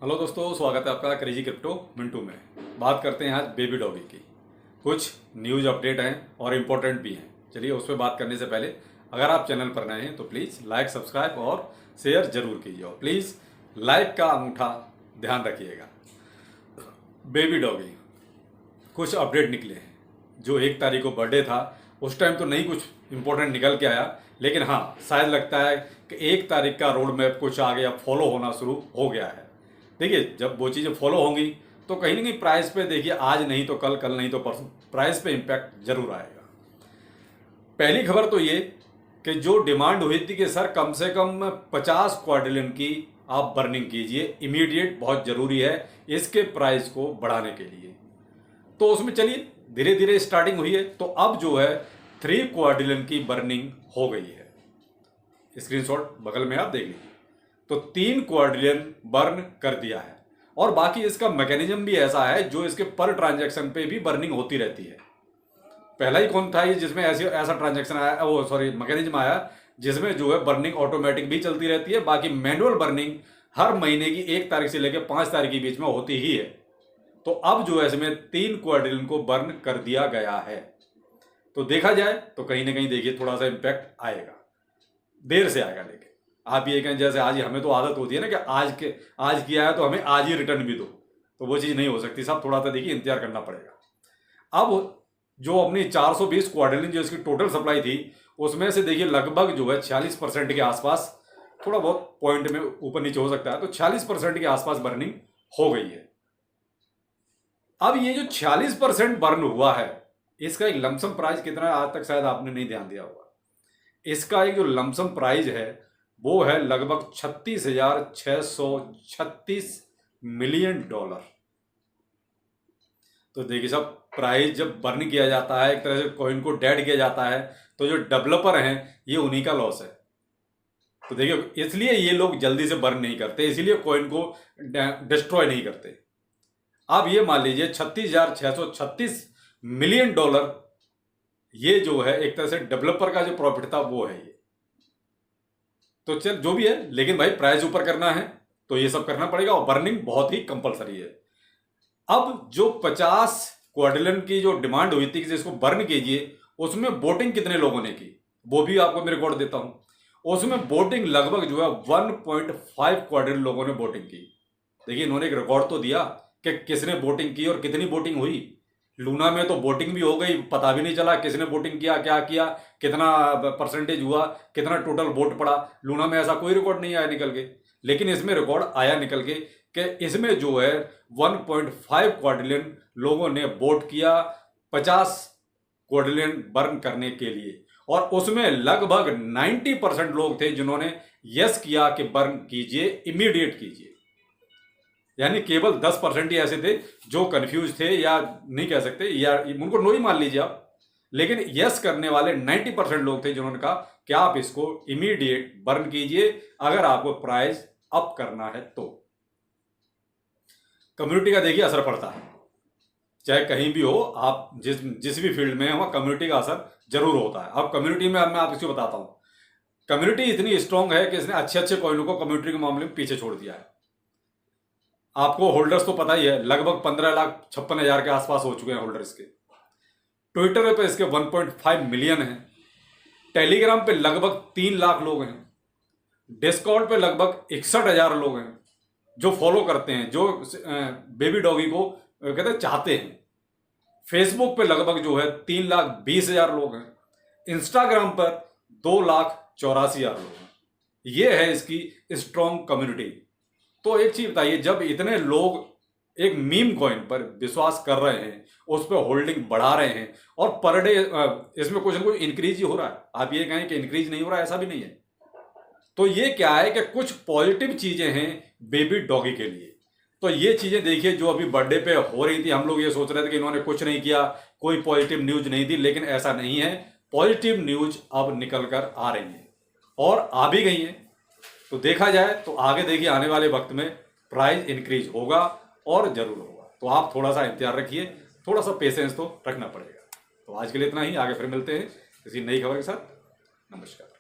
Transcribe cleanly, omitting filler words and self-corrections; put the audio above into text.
Hello दोस्तों, स्वागत है आपका क्रेजी क्रिप्टो मिंटू में। बात करते हैं आज बेबी डॉगी की। कुछ न्यूज़ अपडेट हैं और इम्पोर्टेंट भी हैं। चलिए उस पर बात करने से पहले अगर आप चैनल पर नए हैं तो प्लीज़ लाइक, सब्सक्राइब और शेयर जरूर कीजिए और प्लीज़ लाइक का अंगूठा ध्यान रखिएगा। बेबी डॉगी कुछ अपडेट निकले हैं। जो 1 तारीख को बर्थडे था उस टाइम तो नहीं कुछ इम्पोर्टेंट निकल के आया, लेकिन हाँ शायद लगता है कि 1 तारीख का रोड मैप कुछ आगे अब फॉलो होना शुरू हो गया है। देखिए जब वो चीज़ें फॉलो होंगी तो कहीं ना कहीं प्राइस पे, देखिए आज नहीं तो कल, कल नहीं तो परसों प्राइस पे इम्पैक्ट जरूर आएगा। पहली खबर तो ये कि जो डिमांड हुई थी कि सर कम से कम 50 क्वाड्रिलियन की आप बर्निंग कीजिए, इमीडिएट बहुत ज़रूरी है इसके प्राइस को बढ़ाने के लिए। तो उसमें चलिए धीरे धीरे स्टार्टिंग हुई है। तो अब जो है 3 क्वाड्रिलियन की बर्निंग हो गई है। स्क्रीनशॉट बगल में आप देख लीजिए। तो 3 क्वाड्रिलियन बर्न कर दिया है और बाकी इसका मैकेनिज्म भी ऐसा है जो इसके पर ट्रांजैक्शन पे भी बर्निंग होती रहती है। पहला ही कौन था ये जिसमें ऐसा ट्रांजैक्शन आया, वो सॉरी मैकेनिज्म आया जिसमें जो है बर्निंग ऑटोमेटिक भी चलती रहती है, बाकी मैनुअल बर्निंग हर महीने की 1 तारीख से लेकर 5 तारीख के बीच में होती ही है। तो अब जो है इसमें 3 क्वाड्रिलियन को बर्न कर दिया गया है। तो देखा जाए तो कहीं ना कहीं देखिए थोड़ा सा इम्पैक्ट आएगा, देर से आएगा, लेकिन आप ये कहें जैसे आज हमें तो आदत होती है ना कि आज किया है तो हमें आज ही रिटर्न भी दो, तो वो चीज़ नहीं हो सकती साहब। थोड़ा सा देखिए इंतजार करना पड़ेगा। अब जो अपनी 420 क्वाड्रिलियन जो इसकी टोटल सप्लाई थी उसमें से देखिए लगभग जो है 46% के आसपास, थोड़ा बहुत पॉइंट में ऊपर नीचे हो सकता है, तो 46% के आसपास बर्निंग हो गई है। अब ये जो 46% बर्न हुआ है इसका एक लमसम प्राइस कितना है आज तक शायद आपने नहीं ध्यान दिया होगा। इसका एक जो लमसम प्राइस है वो है लगभग $36,636 मिलियन। तो देखिए सब प्राइस जब बर्न किया जाता है, एक तरह से कॉइन को डेड किया जाता है, तो जो डेवलपर हैं ये उन्हीं का लॉस है। तो देखिए इसलिए ये लोग जल्दी से बर्न नहीं करते, इसीलिए कॉइन को डिस्ट्रॉय नहीं करते। अब ये मान लीजिए $36,636 मिलियन, ये जो है एक तरह से डेवलपर का जो प्रॉफिट था वो है ये। तो चल जो भी है, लेकिन भाई प्राइस ऊपर करना है तो ये सब करना पड़ेगा और बर्निंग बहुत ही कंपलसरी है। अब जो 50 क्वाड्रिलियन की जो डिमांड हुई थी कि इसको बर्न कीजिए, उसमें वोटिंग कितने लोगों ने की वो भी आपको मैं रिकॉर्ड देता हूं। उसमें वोटिंग लगभग जो है 1.5 क्वाड्रिलियन लोगों ने वोटिंग की। देखिए इन्होंने एक रिकॉर्ड तो दिया कि किसने वोटिंग की और कितनी वोटिंग हुई। लूना में तो वोटिंग भी हो गई, पता भी नहीं चला किसने वोटिंग किया, क्या किया, कितना परसेंटेज हुआ, कितना टोटल वोट पड़ा। लूना में ऐसा कोई रिकॉर्ड नहीं आया निकल के, लेकिन इसमें रिकॉर्ड आया निकल के कि इसमें जो है 1.5 क्वाड्रिलियन लोगों ने वोट किया 50 क्वाड्रिलियन बर्न करने के लिए, और उसमें लगभग 90% लोग थे जिन्होंने यस किया कि बर्न कीजिए, इमीडिएट कीजिए। यानी केवल 10% ही ऐसे थे जो कंफ्यूज थे, या नहीं कह सकते, या उनको नो ही मान लीजिए आप, लेकिन यस करने वाले 90% लोग थे जिन्होंने कहा कि आप इसको इमीडिएट बर्न कीजिए अगर आपको प्राइस अप करना है तो। कम्युनिटी का देखिए असर पड़ता है, चाहे कहीं भी हो आप, जिस भी फील्ड में है वहाँ कम्युनिटी का असर जरूर होता है। अब कम्युनिटी में मैं आपको बताता हूँ, कम्युनिटी इतनी स्ट्रांग है कि इसने अच्छे अच्छे कॉइनों को कम्युनिटी के मामले में पीछे छोड़ दिया है। आपको होल्डर्स तो पता ही है, लगभग 15,56,000 के आसपास हो चुके हैं होल्डर्स के। ट्विटर पे इसके 1.5 मिलियन हैं। टेलीग्राम पे लगभग 3 लाख लोग हैं। डिस्कॉर्ड पे लगभग 61,000 लोग हैं जो फॉलो करते हैं, जो बेबी डॉगी को कहते हैं चाहते हैं। फेसबुक पे लगभग जो है 3,20,000 लोग हैं। इंस्टाग्राम पर 2,84,000 लोग हैं। ये है इसकी स्ट्रॉन्ग कम्युनिटी। तो एक चीज बताइए, जब इतने लोग एक मीम कॉइन पर विश्वास कर रहे हैं, उस पर होल्डिंग बढ़ा रहे हैं, और पर डे इसमें कुछ ना कुछ इंक्रीज ही हो रहा है। आप ये कहें कि इंक्रीज नहीं हो रहा है, ऐसा भी नहीं है। तो ये क्या है कि कुछ पॉजिटिव चीजें हैं बेबी डॉगी के लिए। तो ये चीजें देखिए जो अभी बर्थडे पे हो रही थी, हम लोग ये सोच रहे थे कि इन्होंने कुछ नहीं किया, कोई पॉजिटिव न्यूज नहीं दी, लेकिन ऐसा नहीं है। पॉजिटिव न्यूज अब निकल कर आ रही है और आ भी गई है। तो देखा जाए तो आगे देखिए आने वाले वक्त में प्राइस इंक्रीज होगा और जरूर होगा। तो आप थोड़ा सा इंतजार रखिए, थोड़ा सा पेशेंस तो रखना पड़ेगा। तो आज के लिए इतना ही, आगे फिर मिलते हैं किसी नई खबर के साथ। नमस्कार।